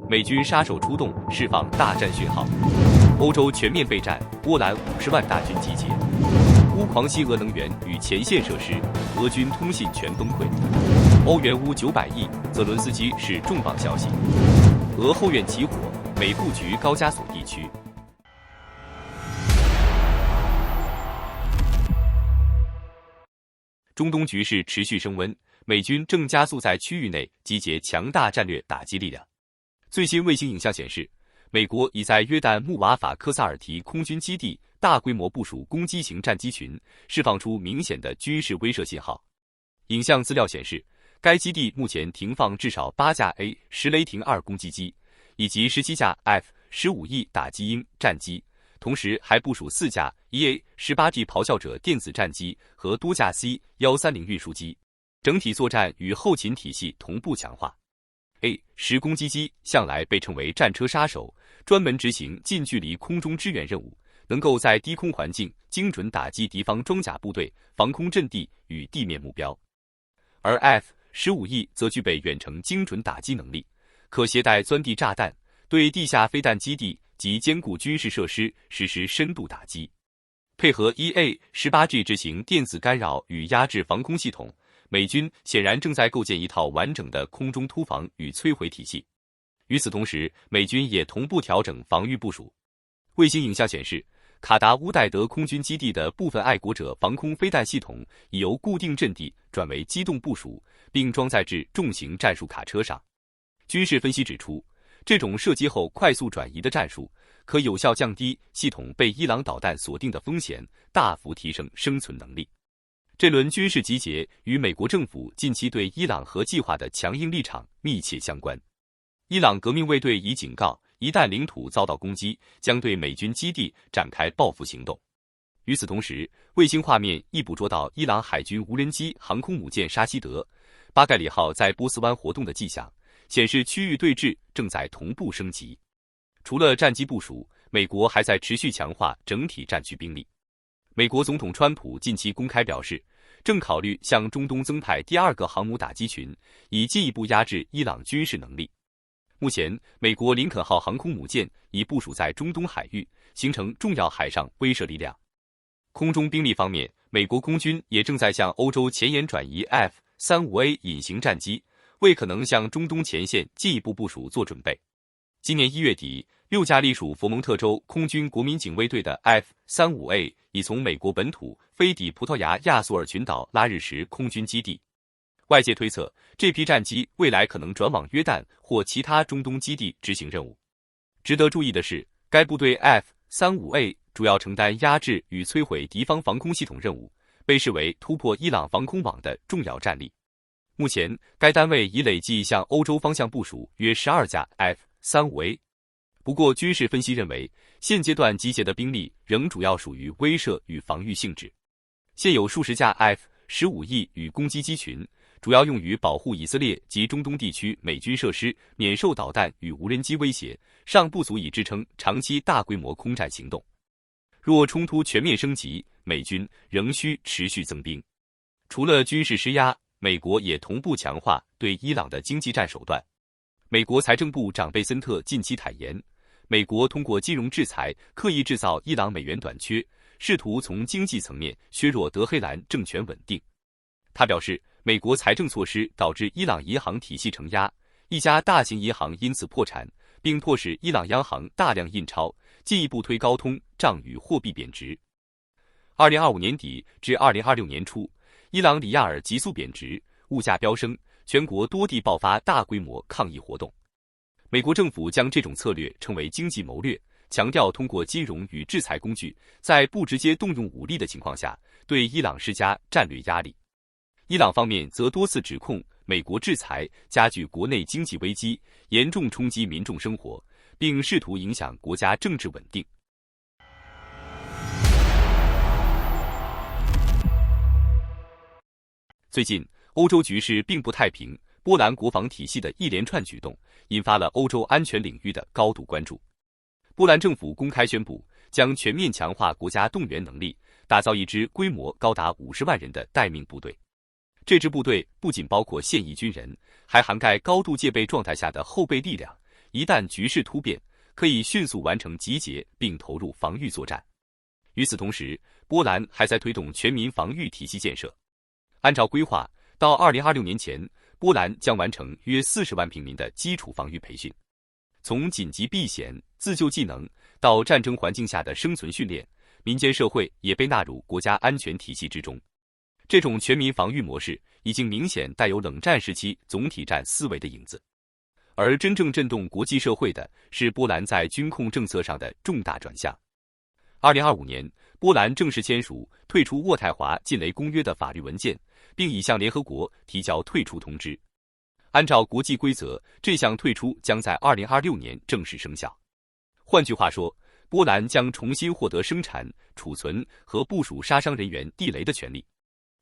美军杀手出动，释放大战讯号。欧洲全面备战，波兰50万大军集结。乌狂吸俄能源与前线设施，俄军通信全崩溃。欧援乌900亿，泽伦斯基是重磅消息。俄后院起火，美布局高加索地区。中东局势持续升温，美军正加速在区域内集结强大战略打击力量。最新卫星影像显示，美国已在约旦穆瓦法科萨尔提空军基地大规模部署攻击型战机群，释放出明显的军事威慑信号。影像资料显示，该基地目前停放至少8架 A-10雷霆2攻击机，以及17架 F-15E 打击鹰战机。同时还部署4架 EA-18G 咆哮者电子战机和多架 C-130运输机，整体作战与后勤体系同步强化。A-10攻击机向来被称为战车杀手，专门执行近距离空中支援任务，能够在低空环境精准打击敌方装甲部队、防空阵地与地面目标。而 F-15E 则具备远程精准打击能力，可携带钻地炸弹，对地下飞弹基地及坚固军事设施实施深度打击，配合 EA-18G 执行电子干扰与压制防空系统，美军显然正在构建一套完整的空中突防与摧毁体系。与此同时，美军也同步调整防御部署。卫星影像显示，卡达乌代德空军基地的部分爱国者防空飞弹系统已由固定阵地转为机动部署，并装载至重型战术卡车上。军事分析指出，这种射击后快速转移的战术，可有效降低系统被伊朗导弹锁定的风险，大幅提升生存能力。这轮军事集结与美国政府近期对伊朗核计划的强硬立场密切相关。伊朗革命卫队已警告，一旦领土遭到攻击，将对美军基地展开报复行动。与此同时，卫星画面亦捕捉到伊朗海军无人机航空母舰沙希德、巴盖里号在波斯湾活动的迹象，显示区域对峙正在同步升级。除了战机部署，美国还在持续强化整体战区兵力。美国总统川普近期公开表示，正考虑向中东增派第2个航母打击群，以进一步压制伊朗军事能力。目前，美国林肯号航空母舰已部署在中东海域，形成重要海上威慑力量。空中兵力方面，美国空军也正在向欧洲前沿转移 F-35A 隐形战机，为可能向中东前线进一步部署做准备。今年1月底，6架隶属佛蒙特州空军国民警卫队的 F-35A 已从美国本土飞抵葡萄牙亚速尔群岛拉日什空军基地。外界推测，这批战机未来可能转往约旦或其他中东基地执行任务。值得注意的是，该部队 F-35A 主要承担压制与摧毁敌方防空系统任务，被视为突破伊朗防空网的重要战力。目前，该单位已累计向欧洲方向部署约12架 F-35A。不过，军事分析认为，现阶段集结的兵力仍主要属于威慑与防御性质。现有数十架 F-15E 与攻击机群，主要用于保护以色列及中东地区美军设施免受导弹与无人机威胁，尚不足以支撑长期大规模空战行动。若冲突全面升级，美军仍需持续增兵。除了军事施压，美国也同步强化对伊朗的经济战手段。美国财政部长贝森特近期坦言，美国通过金融制裁刻意制造伊朗美元短缺，试图从经济层面削弱德黑兰政权稳定。他表示，美国财政措施导致伊朗银行体系承压，一家大型银行因此破产，并迫使伊朗央行大量印钞，进一步推高通胀与货币贬值。2025年底至2026年初，伊朗里亚尔急速贬值，物价飙升，全国多地爆发大规模抗议活动。美国政府将这种策略称为经济谋略，强调通过金融与制裁工具，在不直接动用武力的情况下，对伊朗施加战略压力。伊朗方面则多次指控美国制裁加剧国内经济危机，严重冲击民众生活，并试图影响国家政治稳定。最近，欧洲局势并不太平，波兰国防体系的一连串举动引发了欧洲安全领域的高度关注。波兰政府公开宣布，将全面强化国家动员能力，打造一支规模高达50万人的待命部队。这支部队不仅包括现役军人，还涵盖高度戒备状态下的后备力量，一旦局势突变，可以迅速完成集结并投入防御作战。与此同时，波兰还在推动全民防御体系建设。按照规划，到2026年前，波兰将完成约40万平民的基础防御培训。从紧急避险、自救技能到战争环境下的生存训练，民间社会也被纳入国家安全体系之中。这种全民防御模式已经明显带有冷战时期总体战思维的影子。而真正震动国际社会的是波兰在军控政策上的重大转向。2025年，波兰正式签署退出渥太华禁雷公约的法律文件，并已向联合国提交退出通知。按照国际规则，这项退出将在2026年正式生效。换句话说，波兰将重新获得生产、储存和部署杀伤人员地雷的权利。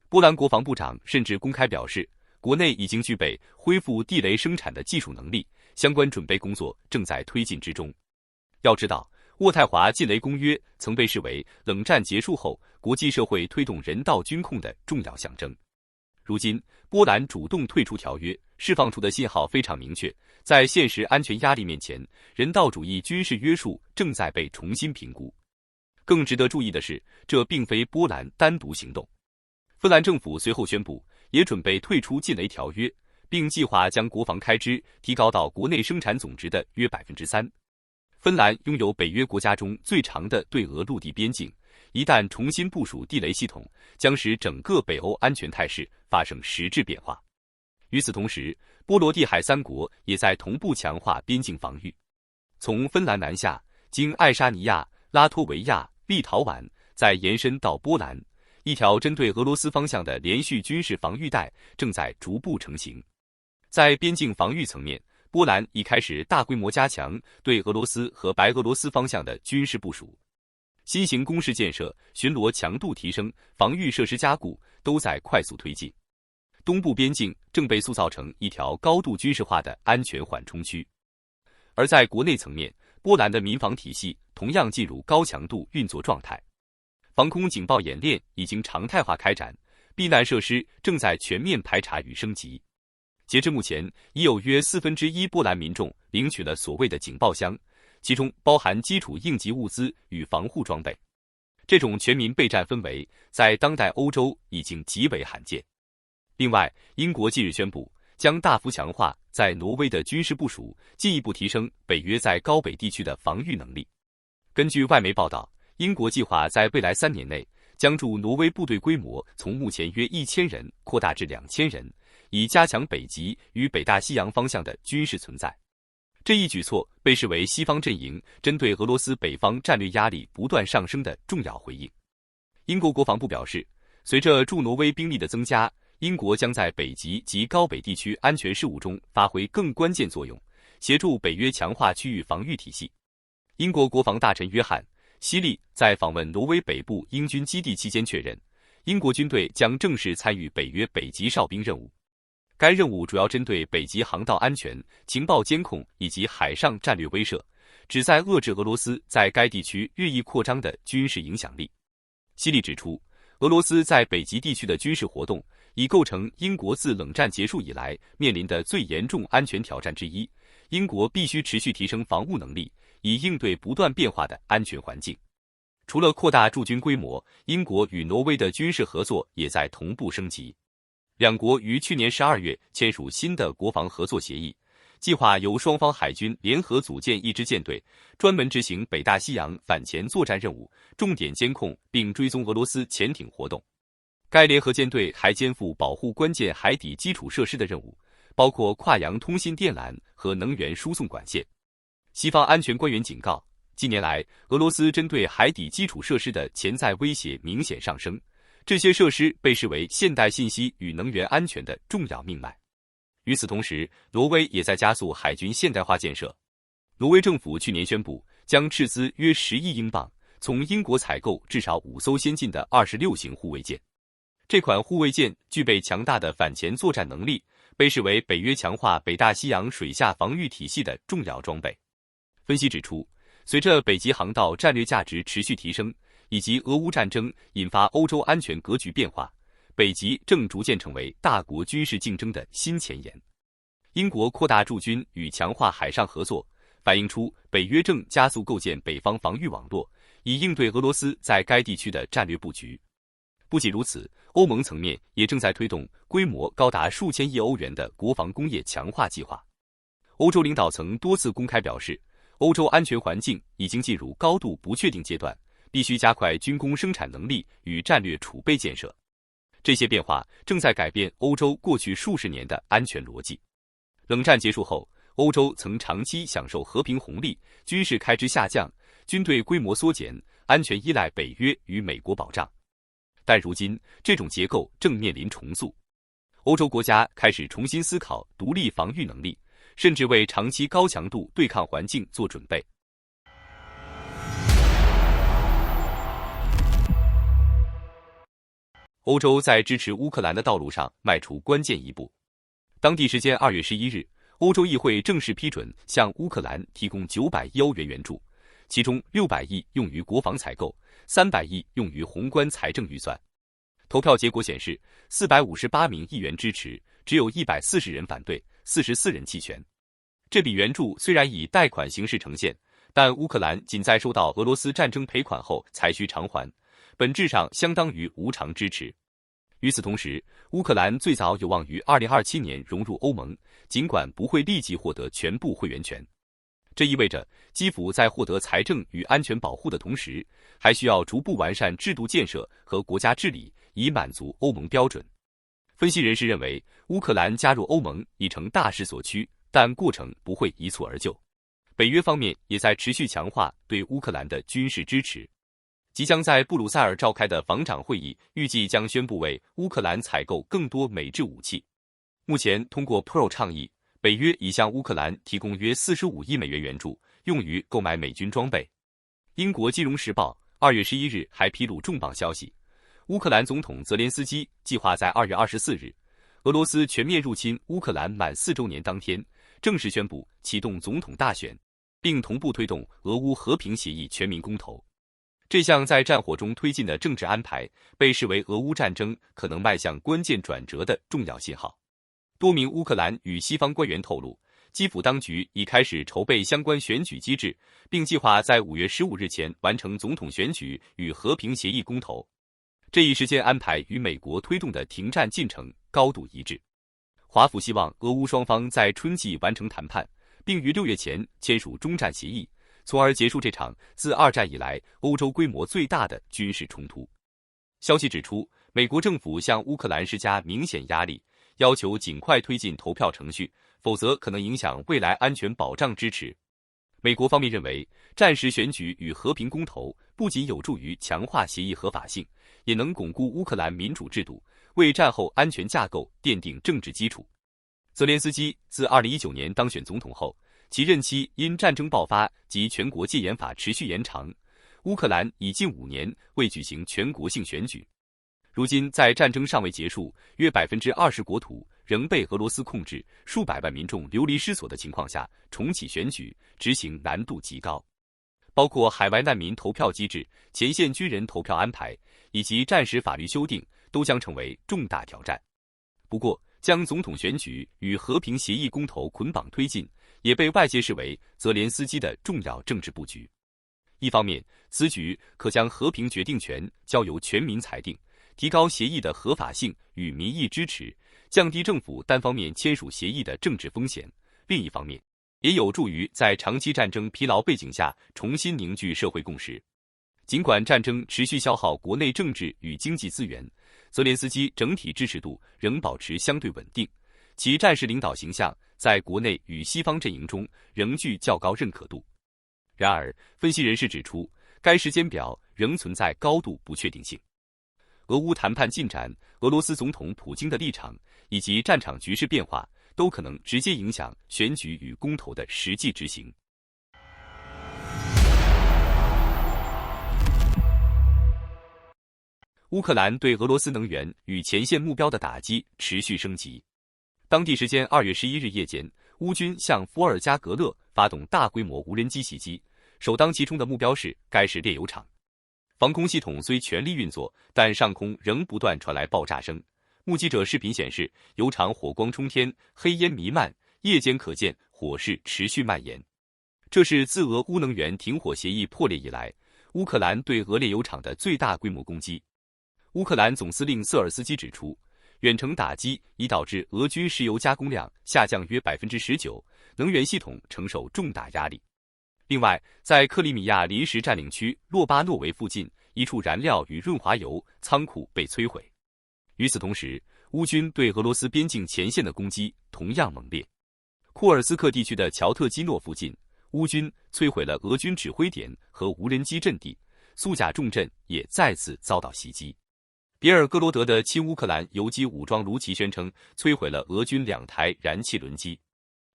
波兰国防部长甚至公开表示，国内已经具备恢复地雷生产的技术能力，相关准备工作正在推进之中。要知道，渥太华禁雷公约曾被视为冷战结束后国际社会推动人道军控的重要象征。如今，波兰主动退出条约，释放出的信号非常明确，在现实安全压力面前，人道主义军事约束正在被重新评估。更值得注意的是，这并非波兰单独行动。芬兰政府随后宣布，也准备退出禁雷条约，并计划将国防开支提高到国内生产总值的约 3%。芬兰拥有北约国家中最长的对俄陆地边境，一旦重新部署地雷系统，将使整个北欧安全态势发生实质变化。与此同时，波罗的海3国也在同步强化边境防御。从芬兰南下，经爱沙尼亚、拉脱维亚、立陶宛，再延伸到波兰，一条针对俄罗斯方向的连续军事防御带正在逐步成型。在边境防御层面，波兰已开始大规模加强对俄罗斯和白俄罗斯方向的军事部署。新型工事建设、巡逻强度提升、防御设施加固都在快速推进。东部边境正被塑造成一条高度军事化的安全缓冲区。而在国内层面，波兰的民防体系同样进入高强度运作状态。防空警报演练已经常态化开展，避难设施正在全面排查与升级。截至目前，已有约1/4波兰民众领取了所谓的警报箱，其中包含基础应急物资与防护装备。这种全民备战氛围在当代欧洲已经极为罕见。另外，英国近日宣布，将大幅强化在挪威的军事部署，进一步提升北约在高北地区的防御能力。根据外媒报道，英国计划在未来3年内将驻挪威部队规模从目前约1000人扩大至2000人，以加强北极与北大西洋方向的军事存在。这一举措被视为西方阵营针对俄罗斯北方战略压力不断上升的重要回应。英国国防部表示，随着驻挪威兵力的增加，英国将在北极及高北地区安全事务中发挥更关键作用，协助北约强化区域防御体系。英国国防大臣约翰·希利在访问挪威北部英军基地期间确认，英国军队将正式参与北约北极哨兵任务。该任务主要针对北极航道安全、情报监控以及海上战略威慑，旨在遏制俄罗斯在该地区日益扩张的军事影响力。希利指出，俄罗斯在北极地区的军事活动已构成英国自冷战结束以来面临的最严重安全挑战之一，英国必须持续提升防务能力，以应对不断变化的安全环境。除了扩大驻军规模，英国与挪威的军事合作也在同步升级。两国于去年12月签署新的国防合作协议，计划由双方海军联合组建一支舰队，专门执行北大西洋反潜作战任务，重点监控并追踪俄罗斯潜艇活动。该联合舰队还肩负保护关键海底基础设施的任务，包括跨洋通信电缆和能源输送管线。西方安全官员警告，近年来俄罗斯针对海底基础设施的潜在威胁明显上升，这些设施被视为现代信息与能源安全的重要命脉。与此同时，挪威也在加速海军现代化建设。挪威政府去年宣布，将斥资约10亿英镑，从英国采购至少5艘先进的26型护卫舰。这款护卫舰具备强大的反潜作战能力，被视为北约强化北大西洋水下防御体系的重要装备。分析指出，随着北极航道战略价值持续提升，以及俄乌战争引发欧洲安全格局变化，北极正逐渐成为大国军事竞争的新前沿。英国扩大驻军与强化海上合作，反映出北约正加速构建北方防御网络，以应对俄罗斯在该地区的战略布局。不仅如此，欧盟层面也正在推动规模高达数千亿欧元的国防工业强化计划。欧洲领导层多次公开表示，欧洲安全环境已经进入高度不确定阶段，必须加快军工生产能力与战略储备建设。这些变化正在改变欧洲过去数十年的安全逻辑。冷战结束后，欧洲曾长期享受和平红利，军事开支下降，军队规模缩减，安全依赖北约与美国保障。但如今，这种结构正面临重塑。欧洲国家开始重新思考独立防御能力，甚至为长期高强度对抗环境做准备。欧洲在支持乌克兰的道路上迈出关键一步。当地时间2月11日，欧洲议会正式批准向乌克兰提供900亿欧元援助，其中600亿用于国防采购，300亿用于宏观财政预算。投票结果显示，458名议员支持，只有140人反对，44人弃权。这笔援助虽然以贷款形式呈现，但乌克兰仅在收到俄罗斯战争赔款后才需偿还，本质上相当于无偿支持。与此同时，乌克兰最早有望于2027年融入欧盟，尽管不会立即获得全部会员权。这意味着基辅在获得财政与安全保护的同时，还需要逐步完善制度建设和国家治理，以满足欧盟标准。分析人士认为，乌克兰加入欧盟已成大势所趋，但过程不会一蹴而就。北约方面也在持续强化对乌克兰的军事支持。即将在布鲁塞尔召开的防长会议预计将宣布为乌克兰采购更多美制武器。目前通过 Pro 倡议，北约已向乌克兰提供约45亿美元援助，用于购买美军装备。英国金融时报2月11日还披露重磅消息，乌克兰总统泽连斯基计划在2月24日，俄罗斯全面入侵乌克兰满4周年当天，正式宣布启动总统大选，并同步推动俄乌和平协议全民公投。这项在战火中推进的政治安排，被视为俄乌战争可能迈向关键转折的重要信号。多名乌克兰与西方官员透露，基辅当局已开始筹备相关选举机制，并计划在5月15日前完成总统选举与和平协议公投。这一时间安排与美国推动的停战进程高度一致。华府希望俄乌双方在春季完成谈判，并于6月前签署终战协议，从而结束这场自2战以来欧洲规模最大的军事冲突。消息指出，美国政府向乌克兰施加明显压力，要求尽快推进投票程序，否则可能影响未来安全保障支持。美国方面认为，战时选举与和平公投不仅有助于强化协议合法性，也能巩固乌克兰民主制度，为战后安全架构奠定政治基础。泽连斯基自2019年当选总统后，其任期因战争爆发及全国戒严法持续延长，乌克兰已近5年未举行全国性选举。如今在战争尚未结束，约20%国土仍被俄罗斯控制，数百万民众流离失所的情况下，重启选举执行难度极高。包括海外难民投票机制、前线军人投票安排以及战时法律修订都将成为重大挑战。不过，将总统选举与和平协议公投捆绑推进，也被外界视为泽连斯基的重要政治布局。一方面，此举可将和平决定权交由全民裁定，提高协议的合法性与民意支持，降低政府单方面签署协议的政治风险；另一方面，也有助于在长期战争疲劳背景下重新凝聚社会共识。尽管战争持续消耗国内政治与经济资源，泽连斯基整体支持度仍保持相对稳定，其战时领导形象在国内与西方阵营中仍具较高认可度。然而，分析人士指出，该时间表仍存在高度不确定性。俄乌谈判进展、俄罗斯总统普京的立场以及战场局势变化，都可能直接影响选举与公投的实际执行。乌克兰对俄罗斯能源与前线目标的打击持续升级。当地时间2月11日夜间，乌军向伏尔加格勒发动大规模无人机袭击，首当其冲的目标是该市炼油厂。防空系统虽全力运作，但上空仍不断传来爆炸声。目击者视频显示，油厂火光冲天，黑烟弥漫，夜间可见火势持续蔓延。这是自俄乌能源停火协议破裂以来，乌克兰对俄炼油厂的最大规模攻击。乌克兰总司令瑟尔斯基指出，远程打击已导致俄军石油加工量下降约 19%， 能源系统承受重大压力。另外，在克里米亚临时占领区洛巴诺维附近，一处燃料与润滑油仓库被摧毁。与此同时，乌军对俄罗斯边境前线的攻击同样猛烈。库尔斯克地区的乔特基诺附近，乌军摧毁了俄军指挥点和无人机阵地，苏贾重镇也再次遭到袭击。别尔哥罗德的亲乌克兰游击武装卢奇宣称摧毁了俄军2台燃气轮机。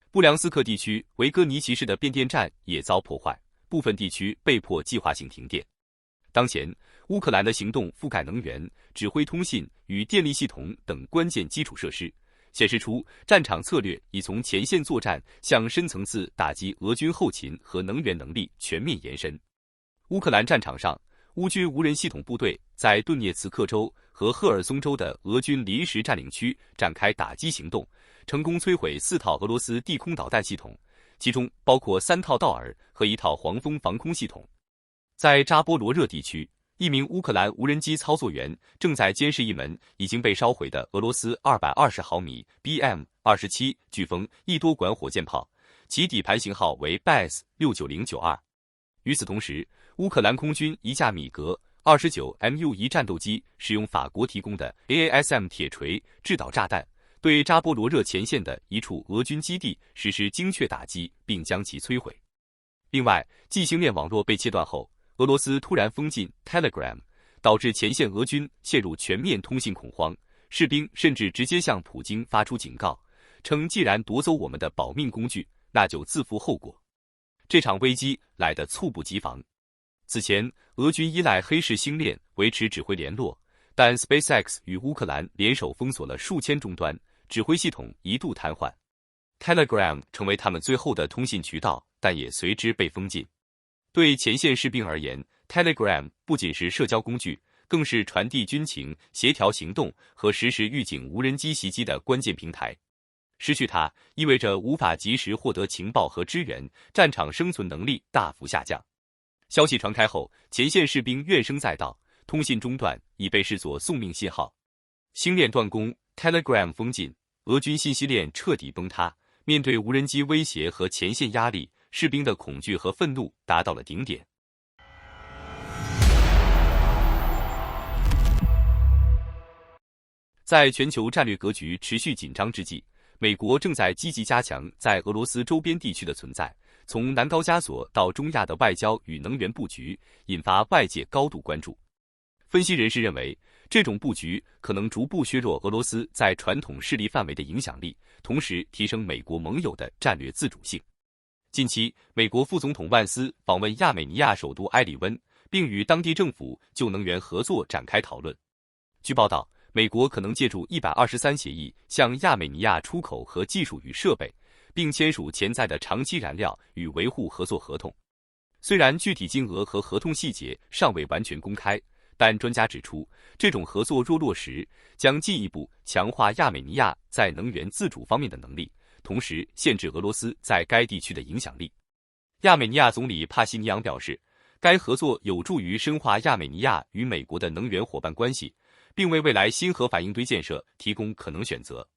布良斯克地区维戈尼奇市的变电站也遭破坏，部分地区被迫计划性停电。当前，乌克兰的行动覆盖能源、指挥通信与电力系统等关键基础设施，显示出战场策略已从前线作战向深层次打击俄军后勤和能源能力全面延伸。乌克兰战场上，乌军无人系统部队在顿涅茨克州和赫尔松州的俄军临时占领区展开打击行动，成功摧毁4套俄罗斯地空导弹系统，其中包括3套道尔和1套黄蜂防空系统。在扎波罗热地区，一名乌克兰无人机操作员正在监视一门已经被烧毁的俄罗斯220毫米 BM-27 飓风一多管火箭炮，其底盘型号为 BAS-69092。与此同时，乌克兰空军一架米格29 MU1 战斗机使用法国提供的 AASM 铁锤制导炸弹，对扎波罗热前线的一处俄军基地实施精确打击，并将其摧毁。另外，继星链网络被切断后，俄罗斯突然封禁 Telegram， 导致前线俄军陷入全面通信恐慌，士兵甚至直接向普京发出警告，称既然夺走我们的保命工具，那就自负后果。这场危机来得猝不及防。此前，俄军依赖黑市星链维持指挥联络，但 SpaceX 与乌克兰联手封锁了数千终端，指挥系统一度瘫痪。Telegram 成为他们最后的通信渠道，但也随之被封禁。对前线士兵而言， Telegram 不仅是社交工具，更是传递军情、协调行动和实时预警无人机袭击的关键平台。失去它，意味着无法及时获得情报和支援，战场生存能力大幅下降。消息传开后，前线士兵怨声载道，通信中断已被视作送命信号。星链断供， Telegram 封禁，俄军信息链彻底崩塌。面对无人机威胁和前线压力，士兵的恐惧和愤怒达到了顶点。在全球战略格局持续紧张之际，美国正在积极加强在俄罗斯周边地区的存在，从南高加索到中亚的外交与能源布局引发外界高度关注。分析人士认为，这种布局可能逐步削弱俄罗斯在传统势力范围的影响力，同时提升美国盟友的战略自主性。近期，美国副总统万斯访问亚美尼亚首都埃里温，并与当地政府就能源合作展开讨论。据报道，美国可能借助123协议向亚美尼亚出口核技术与设备，并签署潜在的长期燃料与维护合作合同。虽然具体金额和合同细节尚未完全公开，但专家指出，这种合作若落实，将进一步强化亚美尼亚在能源自主方面的能力，同时限制俄罗斯在该地区的影响力。亚美尼亚总理帕西尼扬表示，该合作有助于深化亚美尼亚与美国的能源伙伴关系，并为未来新核反应堆建设提供可能选择。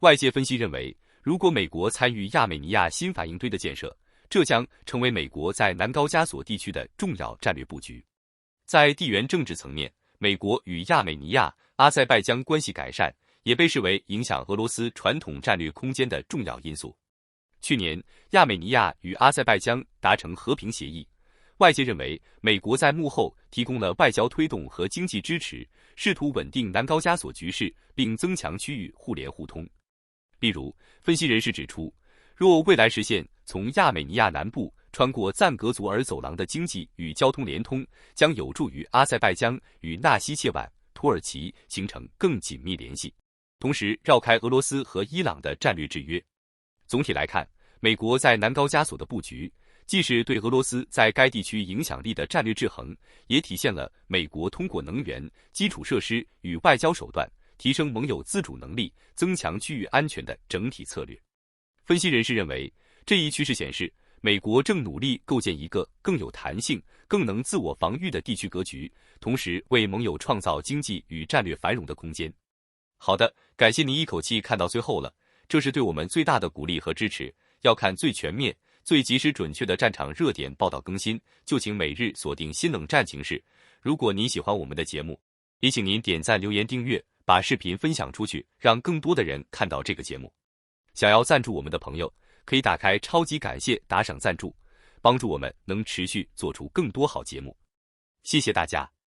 外界分析认为，如果美国参与亚美尼亚新反应堆的建设，这将成为美国在南高加索地区的重要战略布局。在地缘政治层面，美国与亚美尼亚、阿塞拜疆关系改善也被视为影响俄罗斯传统战略空间的重要因素。去年，亚美尼亚与阿塞拜疆达成和平协议，外界认为美国在幕后提供了外交推动和经济支持，试图稳定南高加索局势，并增强区域互联互通。例如，分析人士指出，若未来实现从亚美尼亚南部穿过赞格祖尔走廊的经济与交通联通，将有助于阿塞拜疆与纳西切万、土耳其形成更紧密联系，同时绕开俄罗斯和伊朗的战略制约。总体来看，美国在南高加索的布局，既是对俄罗斯在该地区影响力的战略制衡，也体现了美国通过能源、基础设施与外交手段提升盟友自主能力、增强区域安全的整体策略。分析人士认为，这一趋势显示，美国正努力构建一个更有弹性、更能自我防御的地区格局，同时为盟友创造经济与战略繁荣的空间。好的，感谢您一口气看到最后了，这是对我们最大的鼓励和支持。要看最全面、最及时准确的战场热点报道更新，就请每日锁定新冷战情势。如果您喜欢我们的节目，也请您点赞、留言、订阅，把视频分享出去，让更多的人看到这个节目。想要赞助我们的朋友，可以打开超级感谢打赏赞助，帮助我们能持续做出更多好节目。谢谢大家。